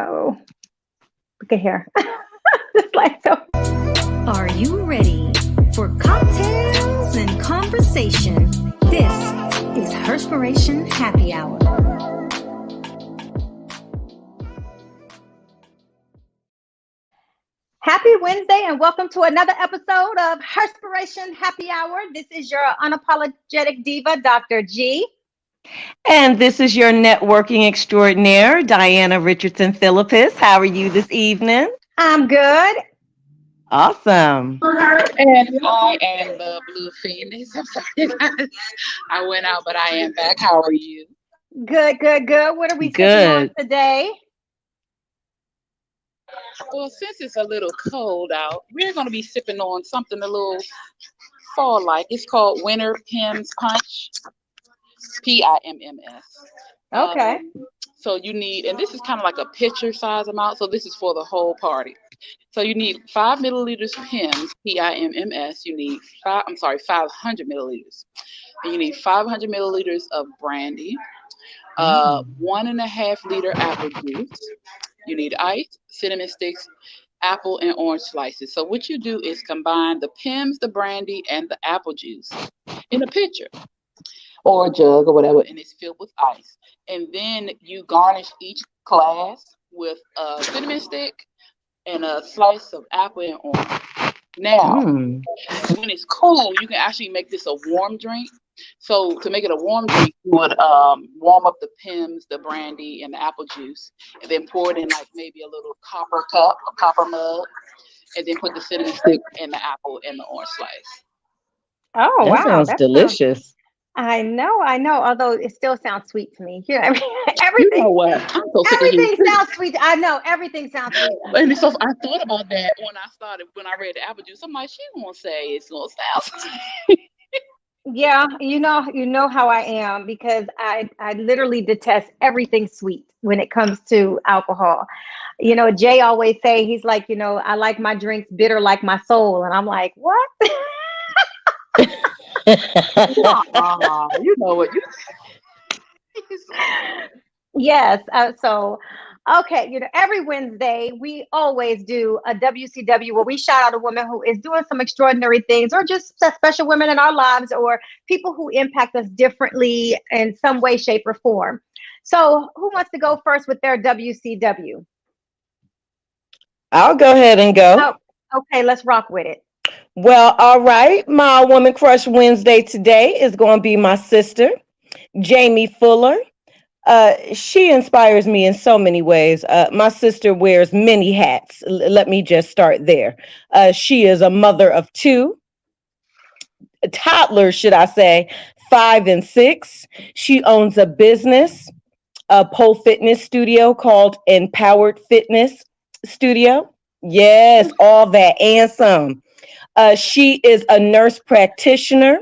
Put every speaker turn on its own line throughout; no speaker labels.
Oh, look at here. It's like so.
Are you ready for cocktails and conversation? This is Herspiration Happy Hour.
Happy Wednesday and welcome to another episode of Herspiration Happy Hour. This is your unapologetic diva, Dr. G.
And this is your networking extraordinaire, Diana Richardson Philippus. How are you this evening?
I'm good.
Awesome.
And I am the Blue Phoenix. I'm sorry, guys. I went out, but I am back. How are you?
Good. What are we sipping on today?
Well, since it's a little cold out, we're going to be sipping on something a little fall-like. It's called Winter Pimm's Punch. Pimms.
Okay.
So you need, and this is kind of like a pitcher size amount. So this is for the whole party. So you need 5 milliliters Pimm's, Pimms. You need 500 milliliters. And you need 500 milliliters of brandy, 1.5 liter apple juice. You need ice, cinnamon sticks, apple, and orange slices. So what you do is combine the Pimm's, the brandy, and the apple juice in a pitcher or a jug or whatever, and it's filled with ice. And then you garnish each glass with a cinnamon stick and a slice of apple and orange. Now, when it's cold, you can actually make this a warm drink. So to make it a warm drink, you would warm up the Pimm's, the brandy, and the apple juice, and then pour it in like maybe a little copper cup, a copper mug, and then put the cinnamon stick and the apple and the orange slice.
Oh,
that
wow.
Sounds delicious.
I know. Although it still sounds sweet to me. Yeah, everything.
You know what? I'm so sick of
Everything
you.
sounds sweet. I know. Everything sounds sweet.
And so I thought about that when I read the apple juice. I'm like, she won't say it's gonna sound sweet.
Yeah, you know how I am because I literally detest everything sweet when it comes to alcohol. You know, Jay always say, he's like, I like my drinks bitter like my soul. And I'm like, what?
You know what?
Yes. Okay. Every Wednesday we always do a WCW where we shout out a woman who is doing some extraordinary things, or just special women in our lives, or people who impact us differently in some way, shape, or form. So, who wants to go first with their WCW?
I'll go ahead and go.
Oh, okay, let's rock with it.
Well, all right. My Woman Crush Wednesday today is going to be my sister, Jamie Fuller. She inspires me in so many ways. My sister wears many hats. Let me just start there. She is a mother of 2 toddlers, should I say, 5 and 6. She owns a business, a pole fitness studio called Empowered Fitness Studio. Yes, all that and some. She is a nurse practitioner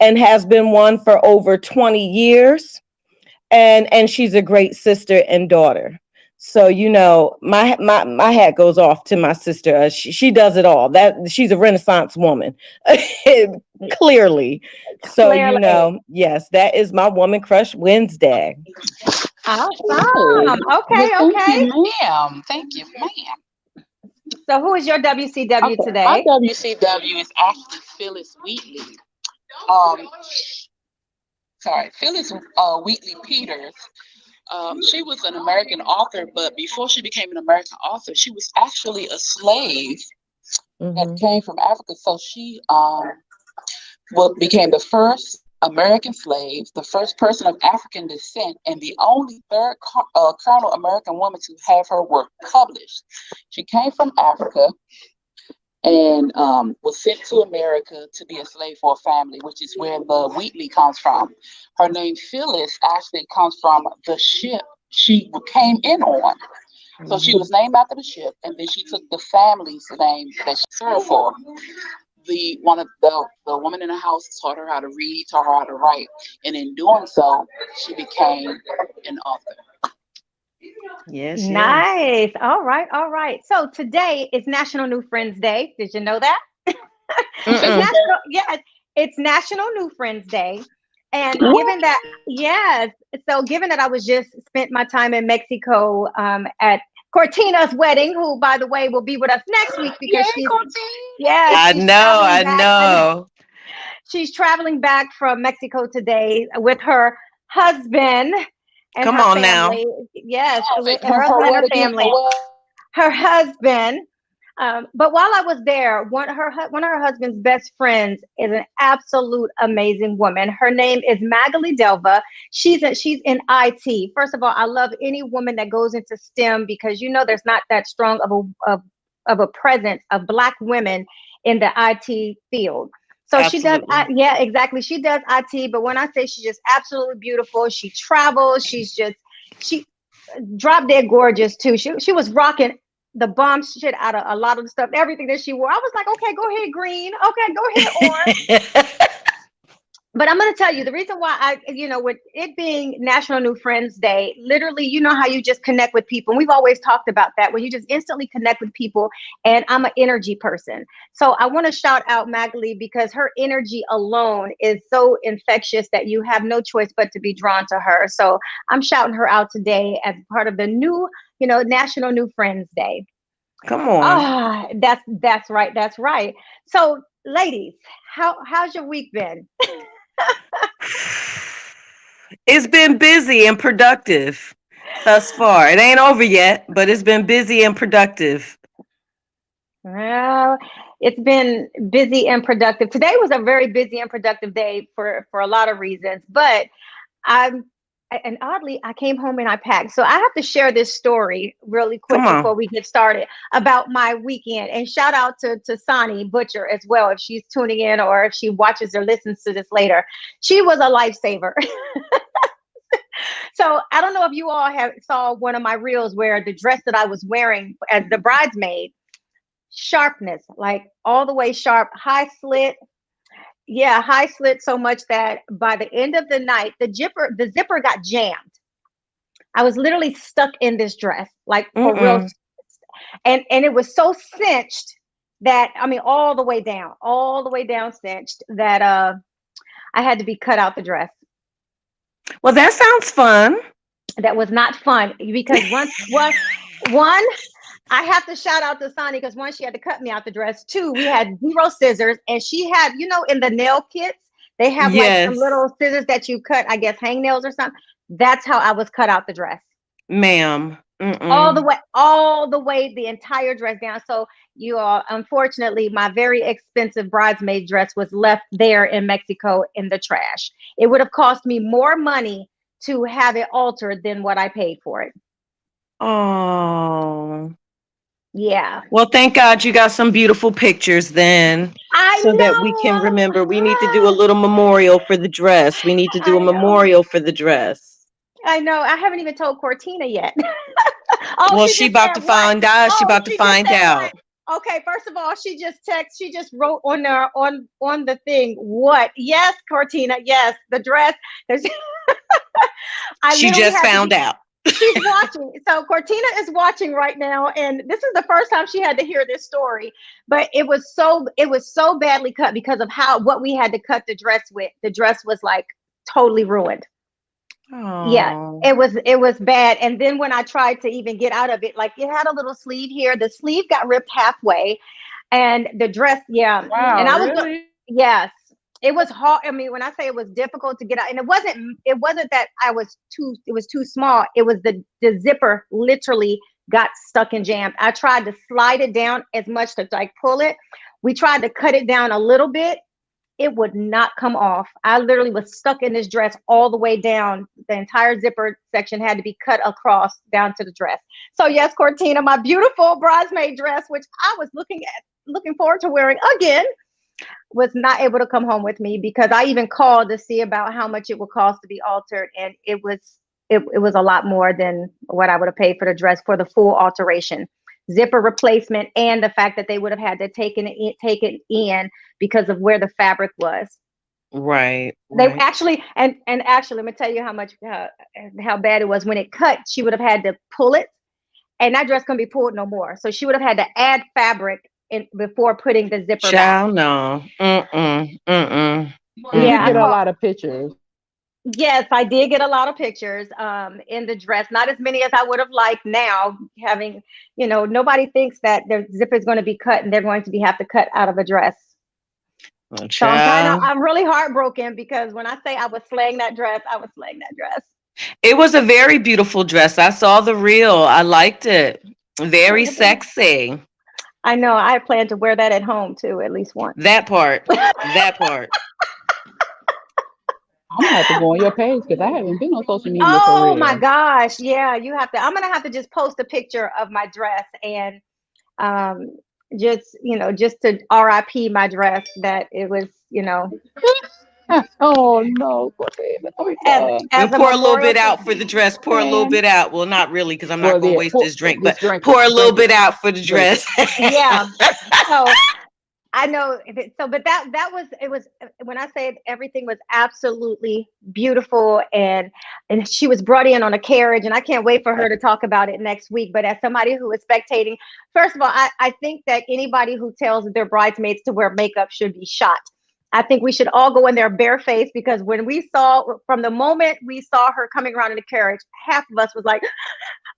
and has been one for over 20 years. And she's a great sister and daughter. So, my hat goes off to my sister. She does it all. She's a Renaissance woman, clearly. So, yes, that is my Woman Crush Wednesday.
Awesome. Okay.
Thank you, ma'am. Thank you, ma'am.
So, who is your WCW today?
My WCW is actually Phyllis Wheatley. Phyllis Wheatley Peters. She was an American author, but before she became an American author, she was actually a slave that came from Africa. So she became the first American slave, the first person of African descent, and the only third colonel American woman to have her work published. She came from Africa and was sent to America to be a slave for a family, which is where the Wheatley comes from. Her name Phyllis actually comes from the ship she came in on. So she was named after the ship, and then she took the family's name that she served for. The woman in the house taught her how to read, taught her how to write, and in doing so, she became an author.
Yes.
Nice. All right. So today is National New Friends Day. Did you know that? It's National New Friends Day. And given that I was just spent my time in Mexico at Cortina's wedding, who, by the way, will be with us next week because
Yay,
she's,
Cortine.
yeah,
I
she's
know,
traveling
I
back. I know.
know.
She's traveling back from Mexico today with her husband and
Come
her
on now.
family. Yes, with her
Her
husband and
what
her
again? Her
family.
what?
Her husband. But while I was there, one of her husband's best friends is an absolute amazing woman. Her name is Magali Delva. She's in IT. First of all, I love any woman that goes into STEM because there's not that strong of a presence of Black women in the IT field. So she does,
Absolutely.
yeah, exactly. She does IT, but when I say she's just absolutely beautiful, she travels. She drop dead gorgeous too. She was rocking the bomb shit out of a lot of the stuff, everything that she wore. I was like, okay, go ahead, green. Okay, go ahead, orange. But I'm going to tell you the reason why with it being National New Friends Day, literally, you know how you just connect with people. And we've always talked about that, when you just instantly connect with people. And I'm an energy person. So I want to shout out Magali because her energy alone is so infectious that you have no choice but to be drawn to her. So I'm shouting her out today as part of the new, National New Friends Day.
Come on.
Ah, that's right. That's right. So, ladies, how's your week been?
It's been busy and productive thus far. It ain't over yet, but it's been busy and productive.
Well, it's been busy and productive. Today was a very busy and productive day for a lot of reasons, but I'm and oddly, I came home and I packed. So I have to share this story really quick
Come on.
before we get started about my weekend. And shout out to Sonny Butcher as well, if she's tuning in or if she watches or listens to this later. She was a lifesaver. So I don't know if you all have saw one of my reels where the dress that I was wearing as the bridesmaid, sharpness, like all the way sharp, high slit. Yeah, high slit so much that by the end of the night, the zipper got jammed. I was literally stuck in this dress, like for real.
Mm-mm.
And it was so cinched that, I mean, all the way down cinched that I had to be cut out the dress.
Well, that sounds fun.
That was not fun because one, I have to shout out to Sonny because one, she had to cut me out the dress. Two, we had zero scissors, and she had, in the nail kits, they have like some
Yes,
little scissors that you cut, I guess, hangnails or something. That's how I was cut out the dress.
ma'am. Mm-mm.
All the way, the entire dress down. So you all, unfortunately, my very expensive bridesmaid dress was left there in Mexico in the trash. It would have cost me more money to have it altered than what I paid for it.
Oh.
Yeah.
Well, thank God you got some beautiful pictures then,
I
so that we can
know.
remember. We need to do a little memorial for the dress. We need to do a
I know.
memorial for the dress.
I know. I haven't even told Cortina yet. Oh,
Well,
she
she
just
about
said
to
what?
find out. She
Oh,
about to
she just
find
said what?
out.
Okay, first of all, she just wrote on there on the thing. What? Yes, Cortina. Yes, the dress. I
She
literally
just
had to
found
be.
out.
She's watching. So Cortina is watching right now, and this is the first time she had to hear this story. But it was so badly cut because of what we had to cut the dress with. The dress was like totally ruined. Yeah,
Oh,
it was bad. And then when I tried to even get out of it, like it had a little sleeve here. The sleeve got ripped halfway, and the dress, yeah. And
Wow,
I was
really?
yes, it was hard. I mean, when I say it was difficult to get out, and it wasn't that it was too small. It was the zipper literally got stuck and jammed. I tried to slide it down as much to like pull it. We tried to cut it down a little bit, it would not come off. I literally was stuck in this dress all the way down. The entire zipper section had to be cut across down to the dress. So yes, Cortina, my beautiful bridesmaid dress, which I was looking forward to wearing again, was not able to come home with me because I even called to see about how much it would cost to be altered, and it was a lot more than what I would have paid for the dress for the full alteration, zipper replacement, and the fact that they would have had to take it in because of where the fabric was.
right,
They
right.
actually, and actually, let me tell you how bad it was when it cut. She would have had to pull it, and that dress couldn't be pulled no more. So she would have had to add fabric before putting the zipper back.
Child, no. Mm-mm. Mm-mm.
Well, you did
Yeah, I
get a
Mm-mm.
called.
lot of pictures.
Yes, I did get a lot of pictures in the dress. Not as many as I would have liked now, having, nobody thinks that their zipper is going to be cut and they're going to have to cut out of a dress.
Oh,
So
child.
I'm really heartbroken because when I say I was slaying that dress, I was slaying that dress.
It was a very beautiful dress. I saw the reel. I liked it. Very sexy.
I know. I plan to wear that at home too, at least once.
That part. That part.
I'm gonna have to go on your page because I haven't been on social media for
Oh my
real.
gosh. Yeah, you have to. I'm going to have to just post a picture of my dress and um just to RIP my dress that it was,
Oh no, poor David. Oh
as
God.
We'll
as a
pour a little
memorial
bit
to
out for the dress. Pour a little
Man.
bit out. Well, not really, because I'm not
Well,
going to
yeah.
waste
Pour,
this drink,
just
but
drink it.
pour a little
Drink it.
bit out for the
Drink it.
dress.
yeah. So I know. But that was it. Was when I say everything was absolutely beautiful, and she was brought in on a carriage, and I can't wait for her to talk about it next week. But as somebody who is spectating, first of all, I think that anybody who tells their bridesmaids to wear makeup should be shot. I think we should all go in there barefaced because when we saw from the moment we saw her coming around in the carriage, half of us was like,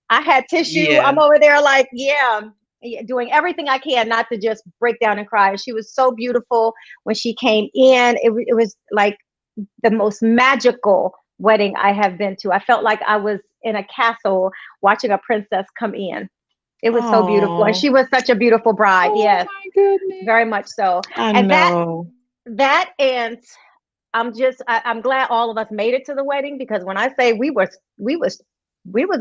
I had tissue.
Yeah.
I'm over there like, yeah, doing everything I can not to just break down and cry. She was so beautiful when she came in. It was like the most magical wedding I have been to. I felt like I was in a castle watching a princess come in. It was so beautiful. And
Oh,
she was such a beautiful bride.
Oh
Yes,
my goodness.
very much so.
I
And
know.
and I'm glad all of us made it to the wedding because when I say we was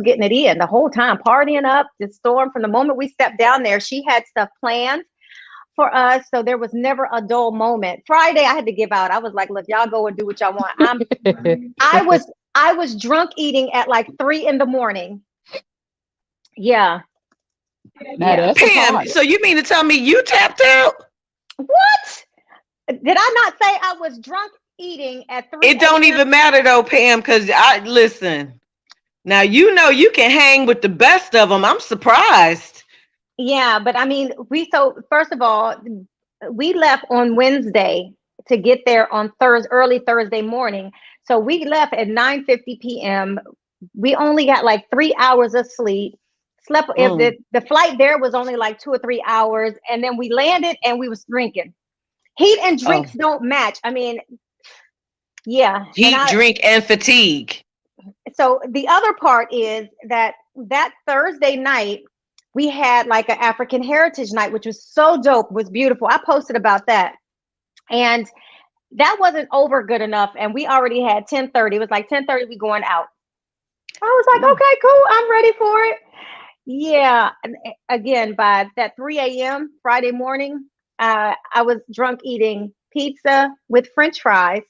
getting it in the whole time, partying up the storm from the moment we stepped down there. She had stuff planned for us, so there was never a dull moment. Friday, I had to give out. I was like, "Look, y'all go and do what y'all want." I was I was drunk eating at like 3 in the morning. Yeah,
Now
yeah.
that's a
Pam,
party.
so you mean to tell me you tapped out?
What? Did I not say I was drunk eating at 3
It don't
a.m.?
even matter though, Pam, because I listen. Now you know you can hang with the best of them. I'm surprised.
Yeah, but I mean, so first of all, we left on Wednesday to get there on early Thursday morning. So we left at 9:50 p.m. We only got like 3 hours of sleep. Slept if
Mm.
the flight there was only like 2 or 3 hours, and then we landed and we was drinking. Heat and
Oh,
drinks don't match. I mean, yeah. And
heat, drink, and fatigue.
so the other part is that Thursday night we had like an African Heritage Night, which was so dope, was beautiful. I posted about that, and that wasn't over good enough. And we already had 10:30. It was like 10:30. We going out. I was like,
Mm.
okay, cool. I'm ready for it. Yeah. And again, by that 3 a.m. Friday morning, I was drunk eating pizza with French fries.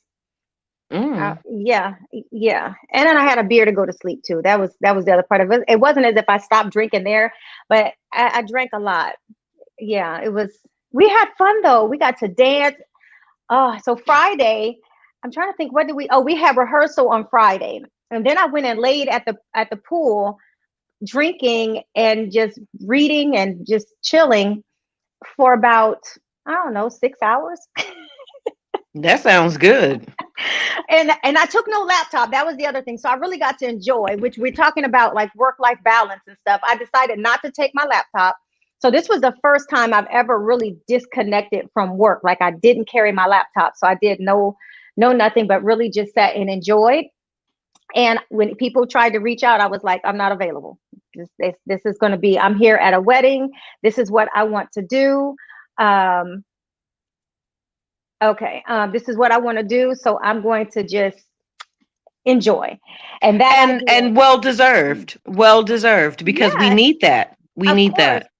Mm.
Yeah, yeah, and then I had a beer to go to sleep too. That was the other part of it. It wasn't as if I stopped drinking there, but I drank a lot. Yeah, it was. We had fun though. We got to dance. Oh, so Friday, I'm trying to think. What did we? Oh, we had rehearsal on Friday, and then I went and laid at the pool, drinking and just reading and just chilling for about I don't know 6 hours.
That sounds good.
And I took no laptop. That was the other thing. So I really got to enjoy, which we're talking about like work-life balance and stuff. I decided not to take my laptop. So this was the first time I've ever really disconnected from work. Like I didn't carry my laptop. So I did no nothing, but really just sat and enjoyed. And when people tried to reach out, I was like, I'm not available. This is going to be, I'm here at a wedding. This is what I want to do. Um, okay, this is what I want to do. So I'm going to just enjoy. And that I
And
did.
well deserved because we
Yeah,
need that. We
of
need
course.
that.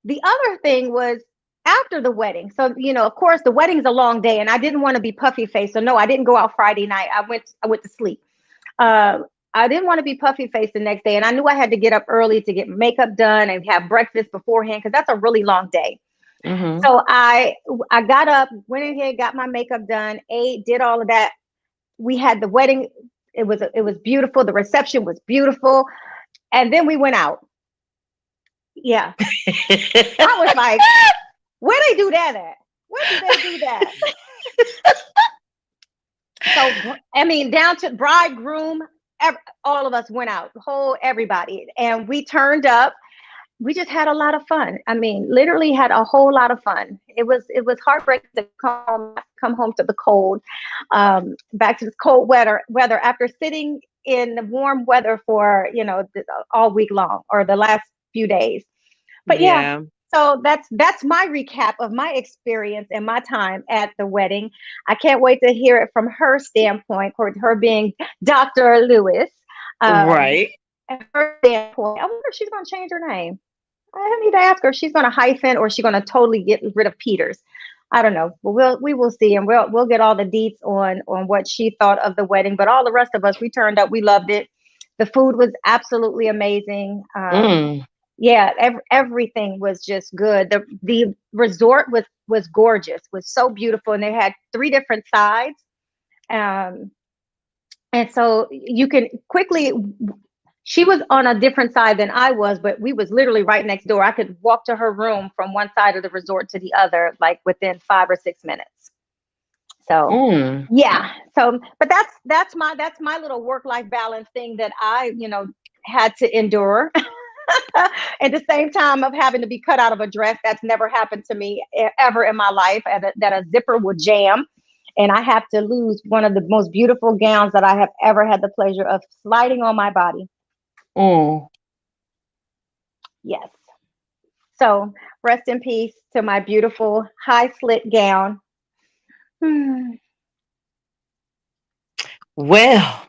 The other thing was after the wedding. So, of course, the wedding's a long day and I didn't want to be puffy faced. So no, I didn't go out Friday night. I went to sleep. Uh, I didn't want to be puffy faced the next day. And I knew I had to get up early to get makeup done and have breakfast beforehand because that's a really long day.
Hmm.
So I got up, went in here, got my makeup done, ate, did all of that. We had the wedding. It was beautiful. The reception was beautiful. And then we went out. Yeah. I was like, where they do that at? Where do they do that? So, I mean, down to bridegroom, all of us went out, whole everybody, and we turned up. We just had a lot of fun. I mean, literally had a whole lot of fun. It was heartbreaking to come home to the cold, back to this cold weather after sitting in the warm weather for all week long or the last few days. But yeah,
Yeah.
so that's my recap of my experience and my time at the wedding. I can't wait to hear it from her standpoint, or her being Dr. Lewis. Um,
Right.
and her standpoint, I wonder if she's going to change her name. I need to ask her if she's going to hyphen or she's going to totally get rid of Peters. I don't know. But we will see, and we'll get all the deets on what she thought of the wedding. But all the rest of us, we turned up. We loved it. The food was absolutely amazing.
Mm.
Yeah, everything was just good. The resort was gorgeous, was so beautiful, and they had three different sides. Um, and so you can quickly. She was on a different side than I was, but we was literally right next door. I could walk to her room from one side of the resort to the other, like within 5 or 6 minutes. So
Mm.
yeah. So, but that's my little work-life balance thing that I had to endure. At the same time of having to be cut out of a dress, that's never happened to me ever in my life, that a zipper would jam and I have to lose one of the most beautiful gowns that I have ever had the pleasure of sliding on my body.
Mm.
Yes. So rest in peace to my beautiful high slit gown. Hmm.
Well,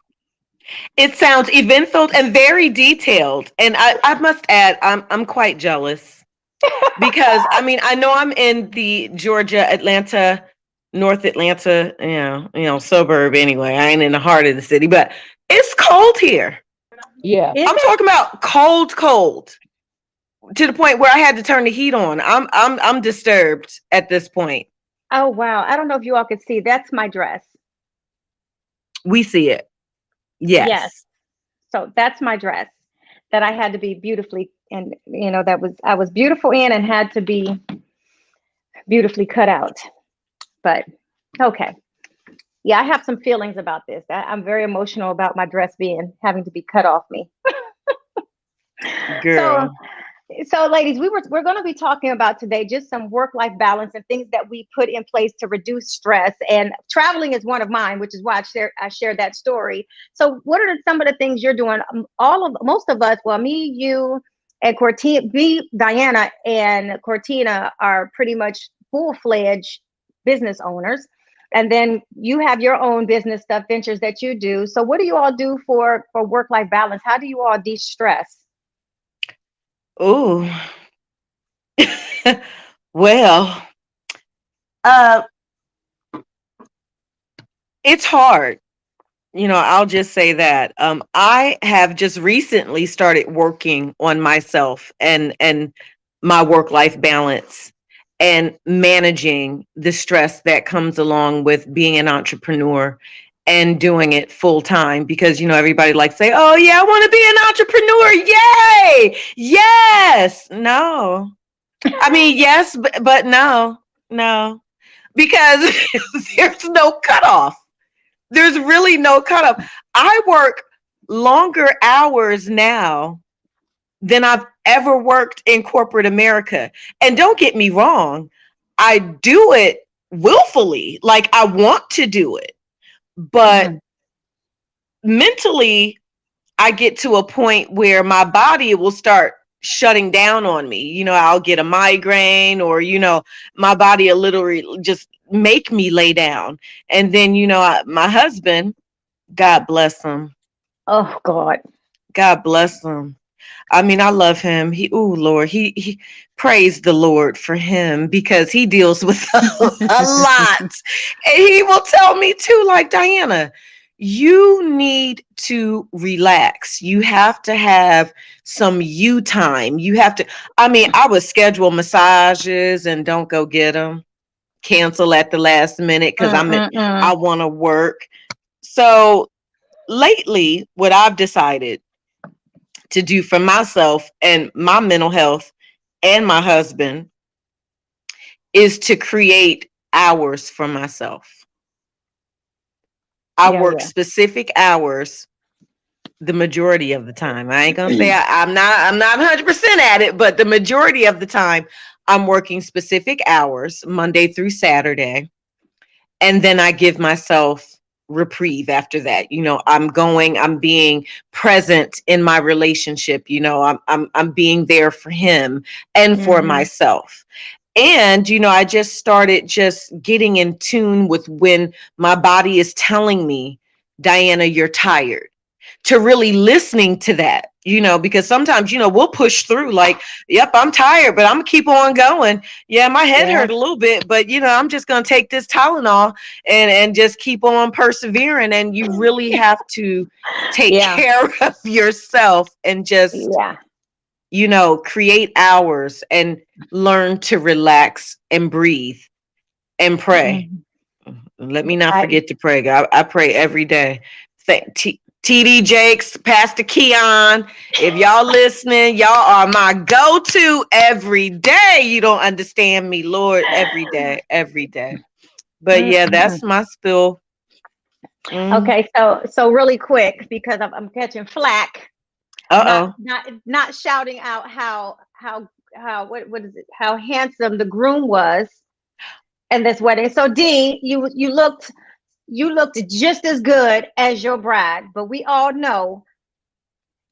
it sounds eventful and very detailed. And I must add, I'm quite jealous because I mean, I know I'm in the Georgia, Atlanta, North Atlanta, suburb anyway. I ain't in the heart of the city, but it's cold here.
Yeah.
Is
I'm
it?
talking about cold, cold to the point where I had to turn the heat on. I'm disturbed at this point.
Oh wow. I don't know if you all could see. That's my dress.
We see it.
Yes.
Yes.
So that's my dress that I had to be beautifully, and that was I was beautiful in and had to be beautifully cut out. But okay. Yeah, I have some feelings about this. I'm very emotional about my dress being having to be cut off me. So
Girl.
So, ladies, we're going to be talking about today just some work-life balance and things that we put in place to reduce stress. And traveling is one of mine, which is why I shared that story. So, what are some of the things you're doing? Most of us, well, me, you, and Cortina, Diana, and Cortina are pretty much full-fledged business owners. And then you have your own business stuff, ventures that you do. So, what do you all do for work-life balance? How do you all de-stress?
Ooh. Well, uh, it's hard. I'll just say that. I have just recently started working on myself and my work-life balance and managing the stress that comes along with being an entrepreneur and doing it full time because everybody likes to say, "Oh yeah, I want to be an entrepreneur." Yay! Yes. No. I mean, yes, but no. No. Because there's no cutoff. There's really no cutoff. I work longer hours now than I've ever worked in corporate America. And don't get me wrong, I do it willfully, like I want to do it. But
Mhm.
mentally, I get to a point where my body will start shutting down on me. I'll get a migraine or, my body will literally just make me lay down. And then, my husband, God bless him.
Oh God.
God bless him. I mean, I love him. Lord, he praise the Lord for him because he deals with a lot. And he will tell me too, like, Diana, you need to relax. You have to have some you time. You have to, I mean, I would schedule massages and don't go get them. Cancel at the last minute because I
Mm-mm-mm.
want to work. So lately, what I've decided to do for myself and my mental health and my husband is to create hours for myself. I
Yeah,
work
yeah.
specific hours the majority of the time. I ain't gonna say I'm not 100% at it, but the majority of the time I'm working specific hours, Monday through Saturday, and then I give myself reprieve after that. I'm being present in my relationship. I'm being there for him and for
Mm-hmm.
myself. And I just started just getting in tune with when my body is telling me, Diana, you're tired, to really listening to that, because sometimes, we'll push through like, yep, I'm tired, but I'm gonna keep on going. Yeah, my head
Yeah.
hurt a little bit, but I'm just gonna take this Tylenol and just keep on persevering. And you really have to take
Yeah.
care of yourself and just,
Yeah.
create hours and learn to relax and breathe and pray.
Mhm.
Let me not
I
forget to pray. I pray every day. TD Jakes, Pastor Keon, if y'all listening, y'all are my go-to every day. You don't understand me, Lord, every day, every day. But yeah,
Mm-mm.
that's my spill. Mm.
Okay, so really quick because I'm catching flack, not
Uh-oh.
not not shouting out how what is it? How handsome the groom was in this wedding. So D, you looked just as good as your bride, but we all know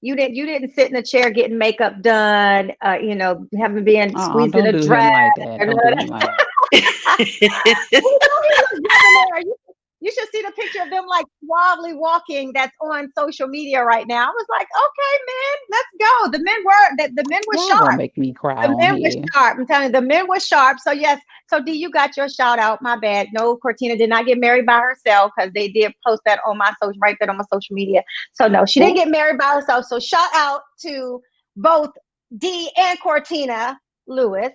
you didn't sit in a chair getting makeup done, having been squeezed in
Don't
a
do him
dress.
like that.
And
Don't do him like that.
we know he looks good in there. You should see the picture of them like suavely walking that's on social media right now. I was like, okay, man, let's go. The men were
Y'all gonna
sharp.
make me cry
The
on
men were
here.
sharp. I'm telling you, the men were sharp. So yes, so D, you got your shout out. My bad. No, Cortina did not get married by herself because they did post that on my social right there on my social media. So no, she didn't
Ooh,
get married by herself. So shout out to both D and Cortina Lewis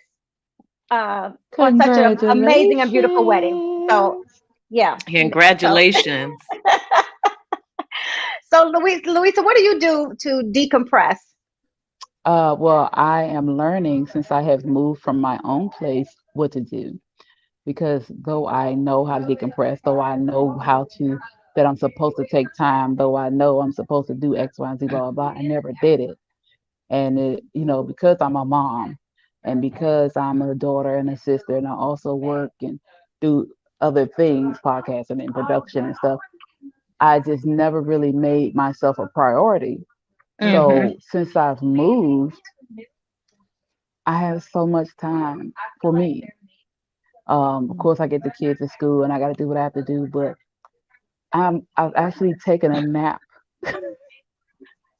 on such an amazing and beautiful wedding. So
congratulations.
yeah, so
Congratulations.
so Louisa, what do you do to decompress?
Well, I am learning since I have moved from my own place what to do. Because though I know how to decompress, though I know how to that I'm supposed to take time, though I know I'm supposed to do X, Y, and Z, blah, blah, blah, I never did it. And because I'm a mom and because I'm a daughter and a sister, and I also work and do other things, podcasting and production and stuff, I just never really made myself a priority.
Mm-hmm.
So since I've moved, I have so much time for me. Of course, I get the kids at school and I got to do what I have to do, but I've actually taken a nap.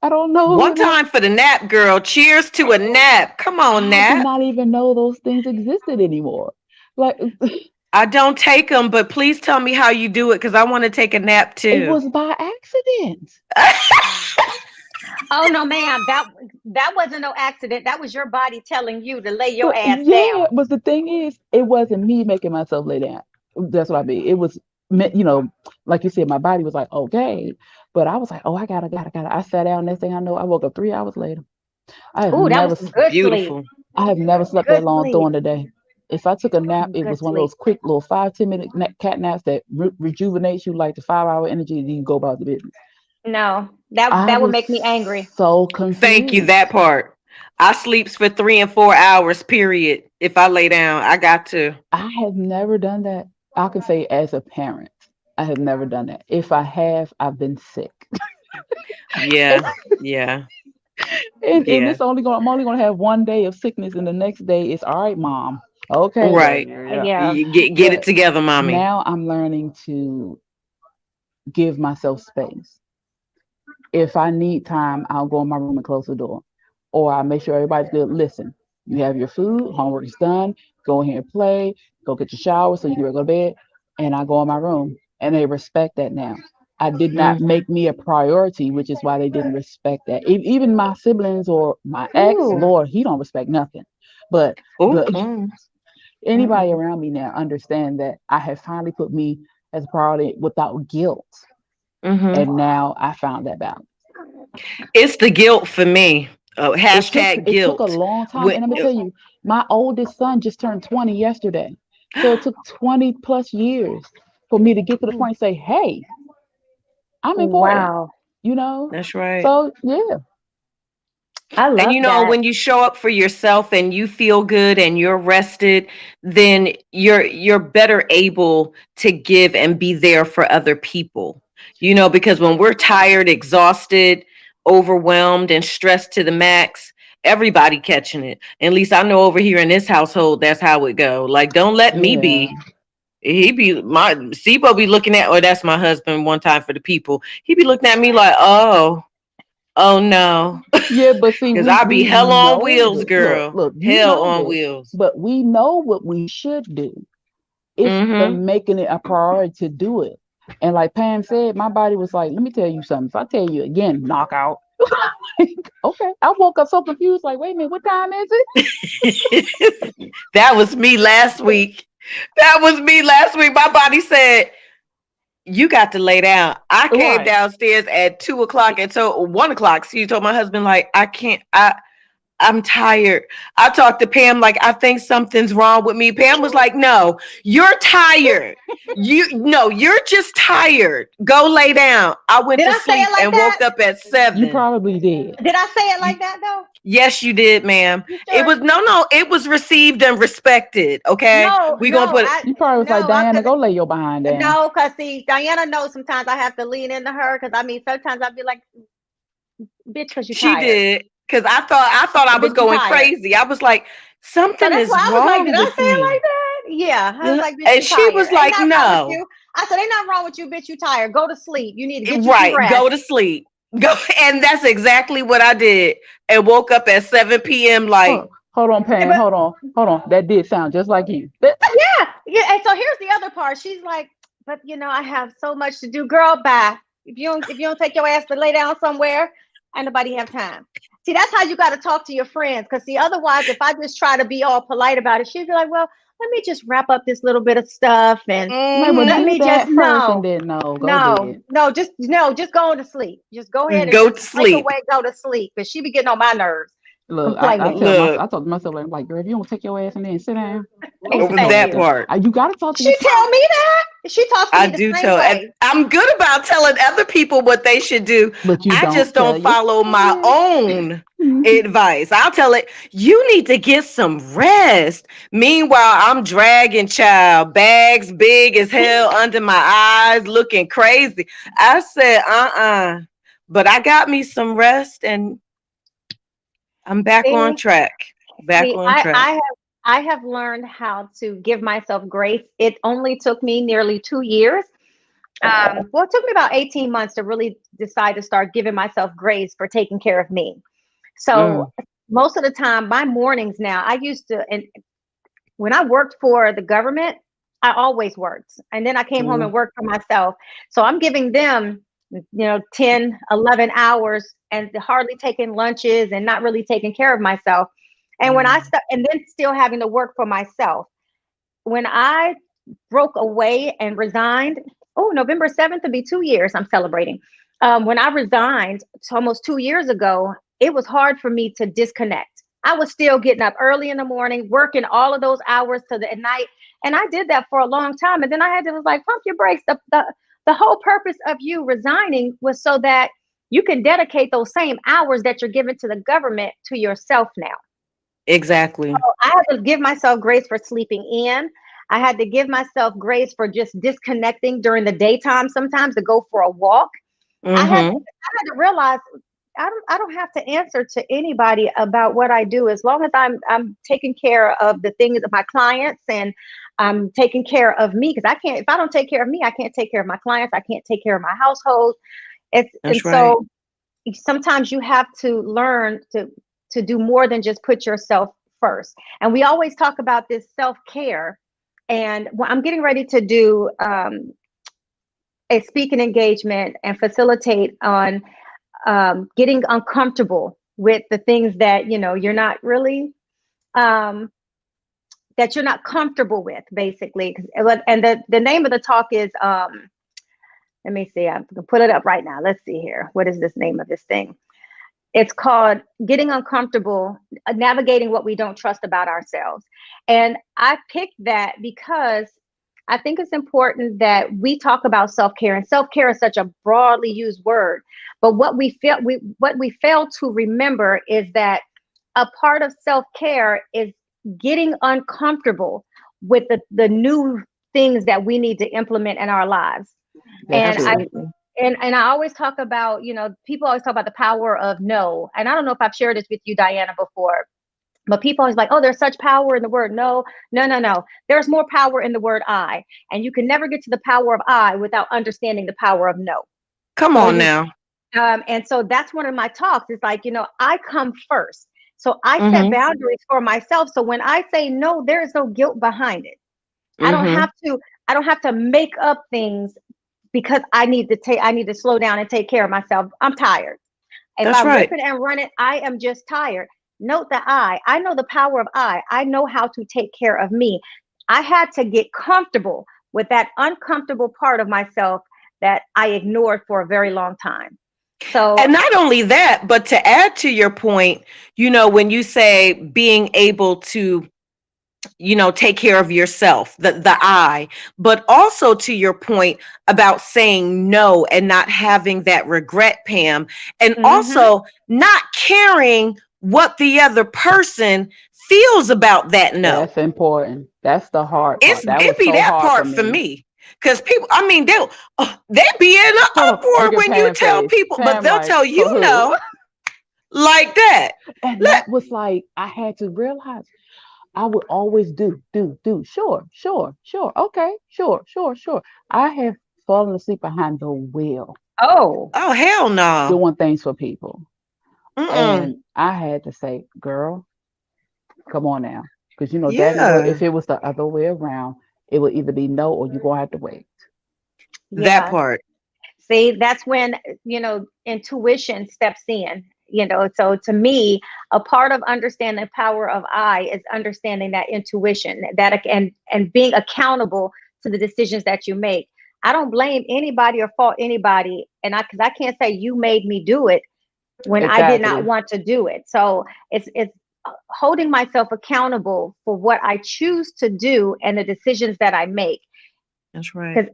I don't know
One
when
time for the nap, girl. Cheers to a nap. Come on,
I did
nap.
not even know those things existed anymore. Like
I don't take them, but please tell me how you do it because I want to take a nap
it
too.
was by accident.
Oh no, ma'am, that wasn't no accident. That was your body telling you to lay your
But
ass
yeah,
down.
but the thing is, it wasn't me making myself lay down. That's what I mean. It was, like you said, my body was like, okay. But I was like, oh, I gotta. I sat down. Next thing I know, I woke up 3 hours later. I have
Ooh, that
never,
was some good sleep.
Beautiful.
I have never slept that
Good
long
sleep.
during the day. If I took a nap,
Some
it
good
was one of
sleep.
those quick little 5, 10 minute cat naps that rejuvenates you like the 5 hour energy, and then you go about the business.
No, that
I
that would
was
make me angry.
so
Thank you.
confused.
That part. I sleeps for 3 and 4 hours, period. If I lay down, I got to.
I have never done that. I can say as a parent, I have never done that. If I have, I've been sick. And,
Yeah. Yeah.
and
Yeah.
it's only going I'm only gonna have one day of sickness and the next day is all right, mom. Okay,
Right.
yeah.
Yeah.
You get it
But
together, mommy.
now I'm learning to give myself space. If I need time, I'll go in my room and close the door. Or I make sure everybody's good. Listen, you have your food, homework is done, go in here and play, go get your shower so you can go to bed. And I go in my room. And they respect that now. I did not
Mm.
make me a priority, which is why they didn't respect that. Even my siblings or my ex,
Ooh.
Lord, he don't respect nothing. But
Oh.
but
Mm.
anybody
Mm-mm.
around me now understand that I have finally put me as a priority without guilt.
Hmm.
And now I found that balance.
It's the guilt for me. Hashtag
It took a
guilt.
long time,
When,
and I'm gonna tell you, my oldest son just turned 20 yesterday, so it took 20 plus years for me to get to the point and say, "Hey, I'm important,
Wow.
you know?
That's right.
So yeah,
I
And
love
you know,
that.
when you show up for yourself and you feel good and you're rested, then you're better able to give and be there for other people. You know, because when we're tired, exhausted, overwhelmed, and stressed to the max, everybody catching it. At least I know over here in this household, that's how it go. Like, don't let me
yeah.
be. He be my Sibo be looking at, or that's my husband one time for the people. He be looking at me like, oh no.
Yeah, but see,
Cause
we
I be
we
hell on
know
wheels,
this. Look,
girl.
look, you
Hell
know
on
this,
wheels.
but we know what we should do. It's the
Mm-hmm.
making it a priority to do it. And like Pam said, my body was like, let me tell you something. If I tell you again, knockout. Okay. I woke up so confused, like, wait a minute, what time is it?
That was me last week. That was me last week. My body said, you got to lay down. I came
Right.
downstairs at 2 o'clock and so 1 o'clock. So you told my husband, like, I can't, I'm tired. I talked to Pam like I think something's wrong with me. Pam was like, "No, you're tired. You're just tired. Go lay down." I went
Did
to
I say
sleep
it like
and
that?
woke up at
You
7.
probably did.
Did I say it
You,
like that though?
yes, you did, ma'am.
You
It
sure?
was no, it was received and respected. Okay,
No,
we gonna
no,
put it.
I
You probably was like,
no, I
Diana,
cause
go lay your behind down.
no, cause see, Diana knows sometimes I have to lean into her because I mean sometimes I'd be like, bitch, cause you're
She
tired.
did because I thought I was
Bitch, you
going
tired.
crazy. I was like,
So
something
that's why
is
I was like, did
wrong
I
with
say it
me,
like that? Yeah. I was like, bitch,
and
you
she
tired.
was
Ain't
like,
nothing wrong with
no.
you. I said, ain't nothing wrong with you, bitch, you tired. Go to sleep. You need to get you some
Right.
rest.
Go to sleep. Go. And that's exactly what I did. And woke up at 7 p.m.
Hold,
like,
hold on, Pam.
But
Hold on. That did sound just like you.
yeah, yeah. And so here's the other part. She's like, but I have so much to do. Girl, bye. If you don't take your ass to lay down somewhere, ain't nobody have time. See, that's how you got to talk to your friends. Cause see, otherwise, if I just try to be all polite about it, she'd be like, well, let me just wrap up this little bit of stuff and
Like, well,
let
mm-hmm,
do
me just
that first and
no.
then no, go
No,
ahead.
no, just go to sleep. Just go ahead and
go
just
to
break
sleep.
away, go to sleep. Cause she be getting on my nerves,
Look,
complaining.
Look,
I told myself, like, girl, if you don't take your ass and then sit down, go
it
sit
was
your
Thank
ass
that
you.
down.
part.
You got to talk to
She
yourself.
tell me that. She talks to
I
me the
do
same
tell, and
way.
I'm good about telling other people what they should do.
But you
I
don't
just
tell
don't follow my
yourself.
own
Mhm.
advice. I'll tell it, you need to get some rest. Meanwhile, I'm dragging child, bags big as hell under my eyes, looking crazy. I said, but I got me some rest and I'm back on
See,
track. Back
see,
on
I,
track.
I have I have learned how to give myself grace. It only took me nearly 2 years. Well, it took me about 18 months to really decide to start giving myself grace for taking care of me. So
Mm,
most of the time, my mornings now, I used to, and when I worked for the government, I always worked. And then I came home
mm,
and worked for myself. So I'm giving them, 10, 11 hours and hardly taking lunches and not really taking care of myself. And when I
mm.
start, and then still having to work for myself. When I broke away and resigned, oh, November 7th will be 2 years I'm celebrating. When I resigned almost 2 years ago, it was hard for me to disconnect. I was still getting up early in the morning, working all of those hours to the at night. And I did that for a long time. And then I had to was like, pump your brakes. The whole purpose of you resigning was so that you can dedicate those same hours that you're giving to the government to yourself now.
Exactly.
I had to give myself grace for sleeping in. I had to give myself grace for just disconnecting during the daytime sometimes to go for a walk.
Mm-hmm.
I had to realize I don't have to answer to anybody about what I do as long as I'm taking care of the things of my clients and I'm taking care of me because I can't if I don't take care of me, I can't take care of my clients, I can't take care of my household. It's and
That's right.
so sometimes you have to learn to do more than just put yourself first. And we always talk about this self-care. And I'm getting ready to do a speaking engagement and facilitate on getting uncomfortable with the things that you're not really um, that you're not comfortable with, basically. And the name of the talk is let me see, I'm gonna put it up right now. Let's see here. What is this name of this thing? It's called Getting Uncomfortable, Navigating What We Don't Trust About Ourselves. And I picked that because I think it's important that we talk about self-care, and self-care is such a broadly used word. But what we fail to remember is that a part of self-care is getting uncomfortable with the new things that we need to implement in our lives.
That's
And I
true.
Absolutely.
and I always talk about, people always talk about the power of no. And I don't know if I've shared this with you, Diana, before, but people always like, oh, there's such power in the word no. No, no, no. There's more power in the word I. And you can never get to the power of I without understanding the power of no.
Come
So
on
you
now.
and so that's one of my talks. It's like, I come first. So I set
Mm-hmm.
boundaries for myself. So when I say no, there is no guilt behind it. I don't
Mm-hmm.
have to I don't have to make up things because I need to slow down and take care of myself. I'm tired. If I
That's
rip
right.
it and run it, I am just tired. Note the I know the power of I know how to take care of me. I had to get comfortable with that uncomfortable part of myself that I ignored for a very long time. So,
And not only that, but to add to your point, when you say being able to, take care of yourself, the I, but also to your point about saying no and not having that regret, Pam, and
mhm,
also not caring what the other person feels about that no.
That's important. That's the hard part. That
It
was
be
so
that
hard for
part for
me.
me. Because people, I mean, they be in an
Hold on,
uproar
look at
when you
Pam
tell
face.
people, but
Pam
they'll
like,
tell
for who?
no like that.
And
Let
that was like, I had to realize I would always do. Sure, sure, sure. Okay, sure, sure, sure. I have fallen asleep behind the wheel
oh,
Oh hell no.
doing things for people.
Mm-mm.
And I had to say, girl, come on now. Because daddy would,
Yeah,
if it was the other way around, it would either be no or you gonna have to wait.
that
yeah.
part.
See, that's when, intuition steps in. So to me, a part of understanding the power of I is understanding that intuition, and being accountable to the decisions that you make. I don't blame anybody or fault anybody, and because I can't say you made me do it when I did not
Exactly.
want to do it. So it's holding myself accountable for what I choose to do and the decisions that I make.
That's right.
Because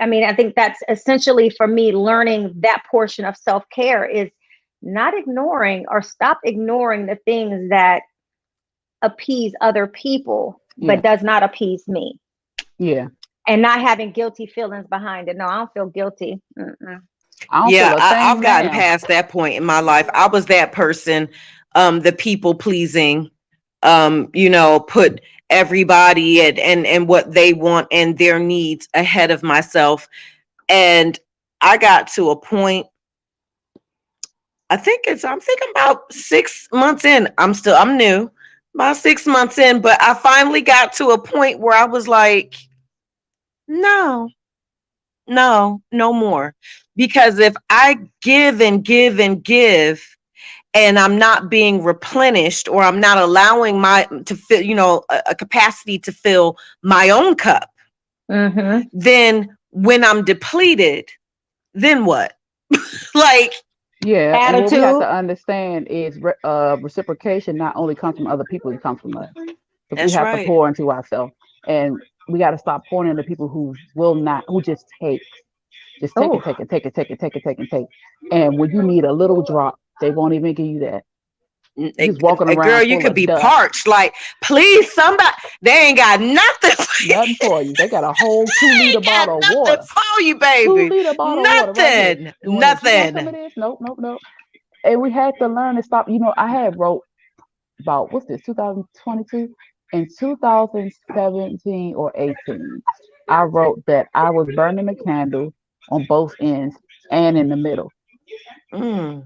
I mean, I think that's essentially for me learning that portion of self care is not ignoring or stop ignoring the things that appease other people,
Yeah.
but does not appease me,
Yeah.
and not having guilty feelings behind it. No, I don't feel guilty. Mm-mm.
I don't feel
Yeah,
a
I've
thing
gotten
now.
past that point in my life. I was that person, the people pleasing, put everybody and what they want and their needs ahead of myself. And I got to a point, I'm thinking about 6 months in. I'm new, about 6 months in, but I finally got to a point where I was like, no, no, no more. Because if I give and give and give, and I'm not being replenished, or I'm not allowing my to fill, a capacity to fill my own cup,
Mm-hmm.
then when I'm depleted, then what? Like,
Yeah, and what we have
Attitude.
to understand is reciprocation not only comes from other people, it comes from us. Because we
that's
have to
right.
pour into ourselves, and we got to stop pouring into people who will not, who just take it,
Oh,
take it, take it, take it, take it, take it, take. And when you need a little drop, they won't even give you that. You just walking
Girl,
around
you
full
could
of
be
dust,
parched. Like, please, somebody, they ain't got nothing for you.
nothing for you. They got a whole two
They
liter
ain't got
bottle of
nothing
water,
for you,
two
baby.
liter bottle of water right here,
Nothing.
doing this. You want some of
Nothing.
this? Nope, nope, nope. And we had to learn to stop. I had wrote about what's this 2022 in 2017 or 18. I wrote that I was burning a candle on both ends and in the middle.
Mm,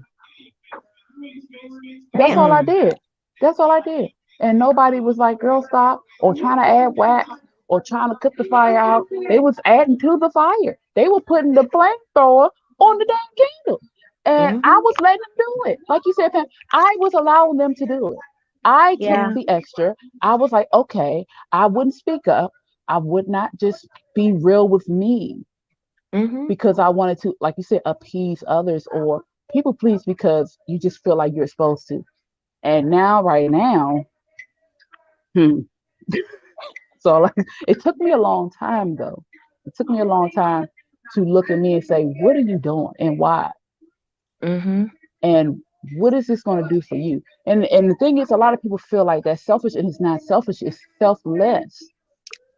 That's
man.
all I
mm,
did. That's all I did. And nobody was like, girl, stop, or trying to add wax, or trying to put the fire out. They was adding to the fire. They were putting the flamethrower on the damn candle. And I
mm-hmm.
was letting them do it. Like you said, Pam, I was allowing them to do it. I took
Yeah.
Yeah.
the extra. I was like, okay, I wouldn't speak up. I would not just be real with me
Mm-hmm.
because I wanted to, like you said, appease others or people please because you just feel like you're supposed to. And now, right now, hmm, So like, it took me a long time though. It took me a long time to look at me and say, what are you doing and why?
Mm-hmm.
And what is this going to do for you? And the thing is, a lot of people feel like that's selfish, and it's not selfish, it's selfless.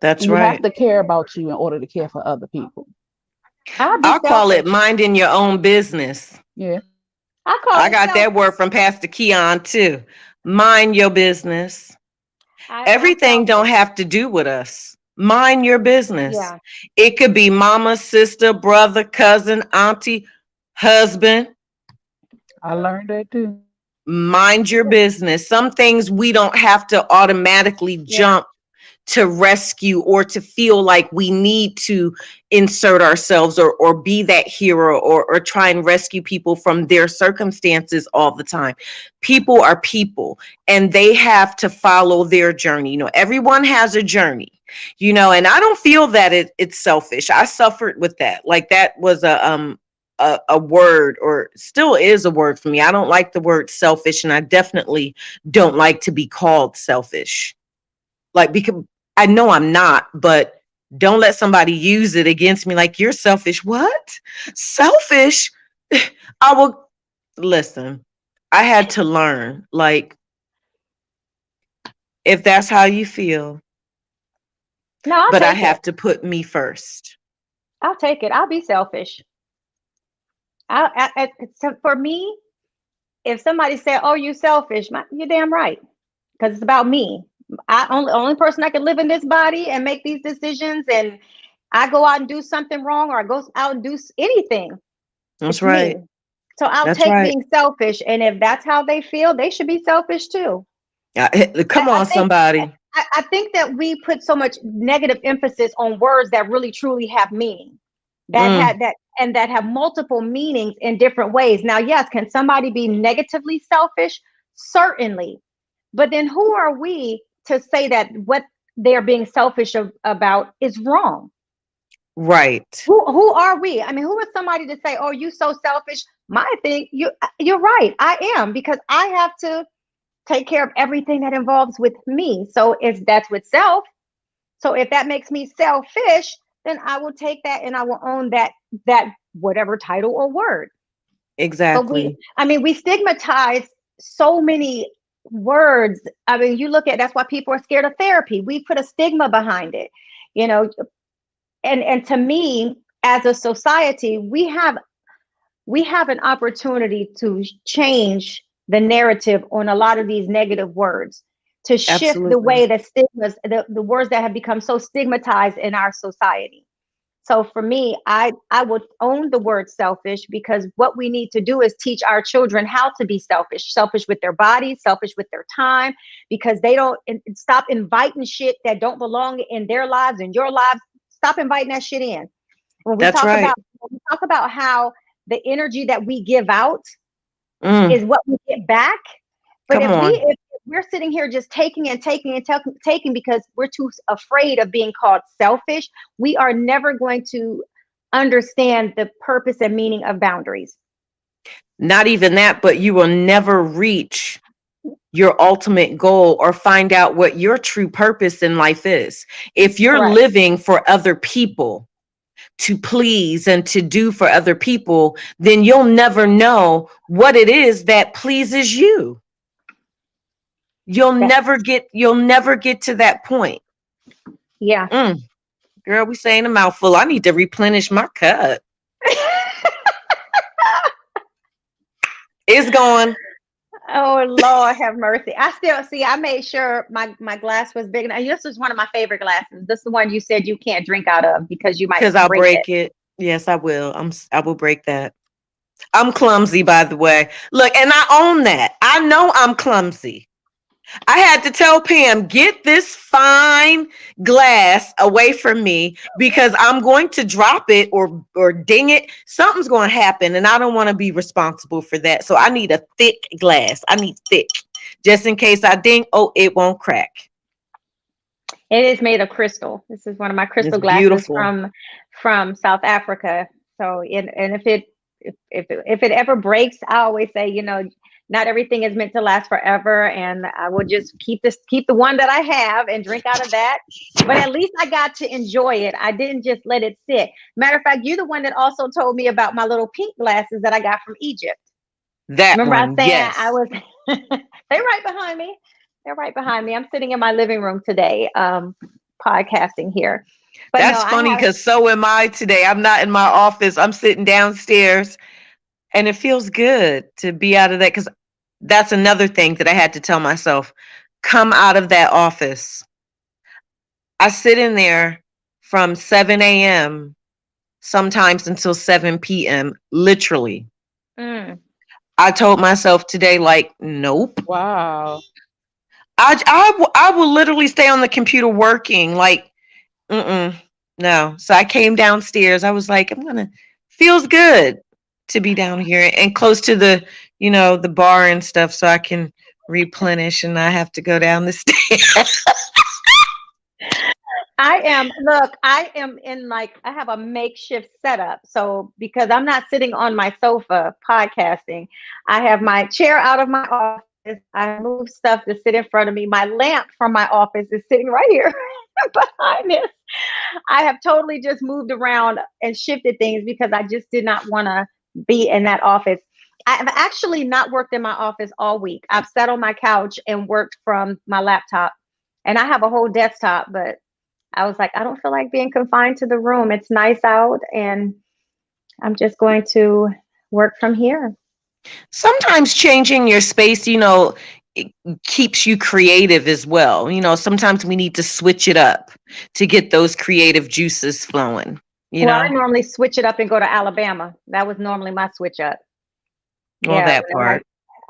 That's
You have
right.
to care about you in order to care for other people.
I'll be
I'll call it
selfish.
minding your own business.
Yeah.
I call
I
it
got that
selfish.
word from Pastor Keon too. Mind your business.
I'm
Everything don't
selfish.
have to do with us. Mind your business.
Yeah.
It could be mama, sister, brother, cousin, auntie, husband.
I learned that too.
Mind your business. Some things we don't have to automatically
Yeah.
jump to rescue or to feel like we need to insert ourselves or be that hero or try and rescue people from their circumstances all the time. People are people and they have to follow their journey. Everyone has a journey, and I don't feel that it's selfish. I suffered with that. Like that was a word, or still is a word for me. I don't like the word selfish, and I definitely don't like to be called selfish. Like, because I know I'm not, but don't let somebody use it against me like you're selfish. What? Selfish? I will listen. I had to learn, like, if that's how you feel,
No, I'll
but I
take it.
have to put me first.
I'll take it. I'll be selfish. So for me, if somebody said, "Oh, you selfish," you're damn right, because it's about me. Only person that can live in this body and make these decisions, and I go out and do something wrong, or I go out and do anything,
That's
it's me.
right.
So I'll
That's
take
right.
being selfish, and if that's how they feel, they should be selfish too.
Come
I
on,
think
somebody.
I think that we put so much negative emphasis on words that really truly have meaning, that
Mm,
had that and that have multiple meanings in different ways. Now, yes, can somebody be negatively selfish? Certainly. But then who are we to say that what they're being selfish about is wrong?
right.
Who are we? I mean, who is somebody to say, "Oh, you so selfish"? My thing, you're right. I am, because I have to take care of everything that involves with me. So if that's with self, so if that makes me selfish, then I will take that and I will own that whatever title or word. But
Exactly.
we stigmatize so many words. I mean, you look at that's why people are scared of therapy. We put a stigma behind it, you know. And to me, as a society, we have an opportunity to change the narrative on a lot of these negative words, to shift the
Absolutely.
way that the words that have become so stigmatized in our society. So for me, I would own the word selfish, because what we need to do is teach our children how to be selfish with their bodies, selfish with their time, because they don't stop inviting shit that don't belong in their lives and your lives. Stop inviting that shit in. When we
That's
talk
right.
about when we talk about how the energy that we give out
Mm,
is what we get back. But
come
if
on.
we're sitting here just taking and taking and taking because we're too afraid of being called selfish, we are never going to understand the purpose and meaning of boundaries.
Not even that, but you will never reach your ultimate goal or find out what your true purpose in life is. If you're
Correct.
living for other people, to please and to do for other people, then you'll never know what it is that pleases you. You'll
That
never get you'll never get to that point.
yeah.
Mm, girl, we saying a mouthful. I need to replenish my cup. It's going.
Oh Lord, have mercy. I still see. I made sure my glass was big enough. This is one of my favorite glasses. This is the one you said you can't drink out of because you might
Because I'll
break it.
break it. Yes, I will. I will break that. I'm clumsy, by the way. Look, and I own that. I know I'm clumsy. I had to tell Pam, get this fine glass away from me because I'm going to drop it or ding it. Something's going to happen, and I don't want to be responsible for that. So I need a thick glass. I need thick, just in case I ding. Oh, it won't crack.
It is made of crystal. This is one of my
It's
crystal glasses
beautiful.
from South Africa. So, and if it ever breaks, I always say, not everything is meant to last forever, and I will just keep the one that I have and drink out of that. But at least I got to enjoy it. I didn't just let it sit. Matter of fact, you're the one that also told me about my little pink glasses that I got from Egypt.
That
Remember I
one,
saying I
yes.
was they're right behind me. They're right behind me. I'm sitting in my living room today, podcasting here. But no,
That's
I
funny
have.
because so am I today. I'm not in my office. I'm sitting downstairs, and it feels good to be out of that because that's another thing that I had to tell myself. Come out of that office. I sit in there from 7 a.m. sometimes until 7 p.m. literally.
Mm,
I told myself today, like, nope.
Wow.
I will literally stay on the computer working, like, no. So I came downstairs. I was like, feels good to be down here and close to the bar and stuff so I can replenish and not have to go down the stairs.
I am in like, I have a makeshift setup. So because I'm not sitting on my sofa podcasting, I have my chair out of my office. I move stuff to sit in front of me. My lamp from my office is sitting right here behind this. I have totally just moved around and shifted things because I just did not want to be in that office. I've actually not worked in my office all week. I've sat on my couch and worked from my laptop, and I have a whole desktop, but I was like, I don't feel like being confined to the room. It's nice out, and I'm just going to work from here.
Sometimes changing your space, it keeps you creative as well. Sometimes we need to switch it up to get those creative juices flowing, you
Well, I
know?
normally switch it up and go to Alabama. That was normally my switch up.
Well,
Yeah,
that part.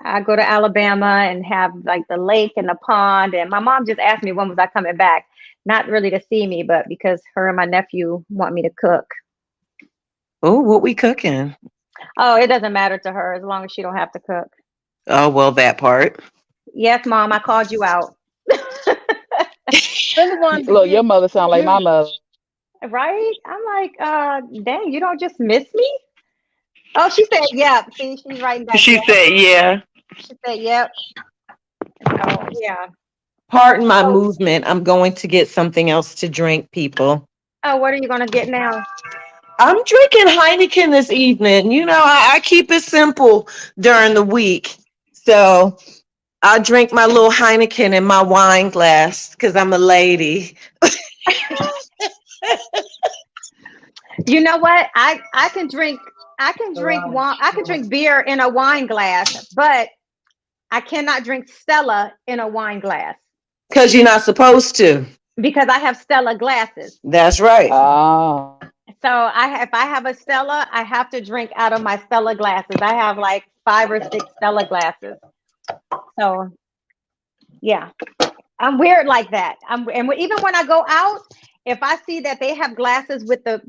I go to Alabama and have like the lake and the pond. And my mom just asked me when was I coming back. Not really to see me, but because her and my nephew want me to cook.
Oh, what we cooking?
Oh, it doesn't matter to her as long as she don't have to cook.
Oh, well, that part.
Yes, mom, I called you out. You're the one that
Look, your
did
mother sound like my
you
mother.
right? I'm like, dang, you don't just miss me? Oh, she said, yep. See, she's writing back,
She
yep.
said, yeah.
She said, yep. So yeah.
Pardon my
So,
movement. I'm going to get something else to drink, people.
oh, what are you gonna get now?
I'm drinking Heineken this evening. I keep it simple during the week. So I drink my little Heineken in my wine glass because I'm a lady.
You know what? I can drink beer in a wine glass, but I cannot drink Stella in a wine glass
Because you're not supposed to.
because I have Stella glasses.
That's right.
Oh.
So if I have a Stella, I have to drink out of my Stella glasses. I have like 5 or 6 Stella glasses. So yeah, I'm weird like that. Even when I go out, if I see that they have glasses with the